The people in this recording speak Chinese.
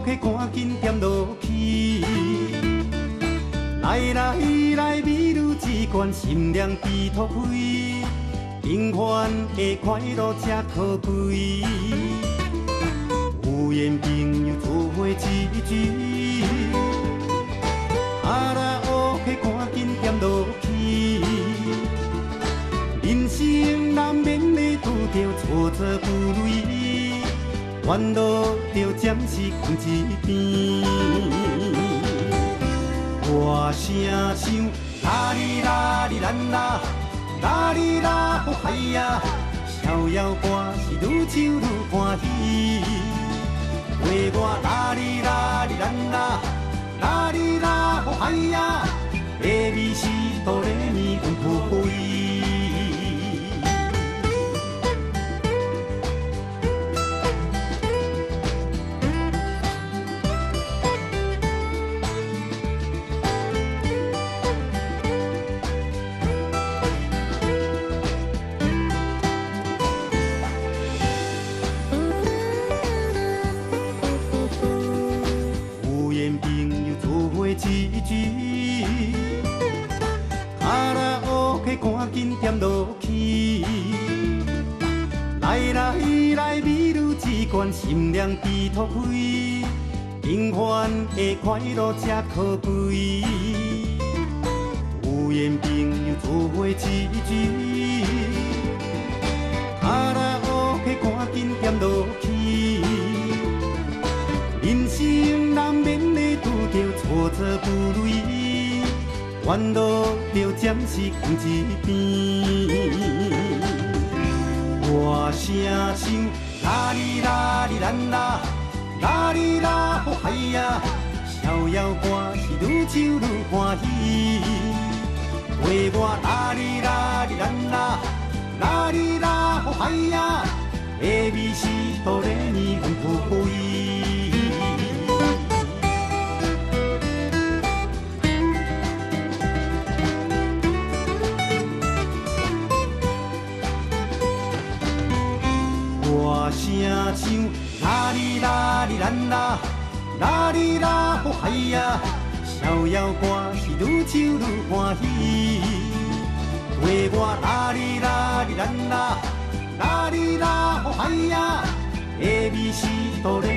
客赶紧点落去。来来来，美女只管心凉悲吐开，平凡的快乐才可贵。有缘朋友做伙一聚，啊啦乌客赶紧点落去。人生难免会拄着挫折不如意，烦恼着暂时放一边。我声唱啦哩啦哩啦啦，啦哩啦好嗨呀！逍遥歌是愈唱愈欢喜。话我啦哩啦哩啦啦，啦哩啦好嗨呀！A B C 哆来咪阮破译。一句，啊啦乌客赶紧点落去。来来来，美女只管心凉悲吐开，平凡的快乐才可贵。有缘朋友做伙一聚，啊啦乌客赶紧点落去。人生难免会拄着挫折不如意，烦恼着暂时放一边。我声唱啦哩啦哩啦啦，啦哩啦好嗨呀！逍遥歌是愈唱愈欢喜。话我啦哩啦哩啦啦，啦哩啦好嗨呀！A B C 哆来咪阮破译。我声唱啦哩啦哩啦啦，啦哩啦好嗨呀！逍遥歌是愈唱愈欢喜。话我啦哩啦哩啦啦，啦哩啦好嗨呀！A B C 哆来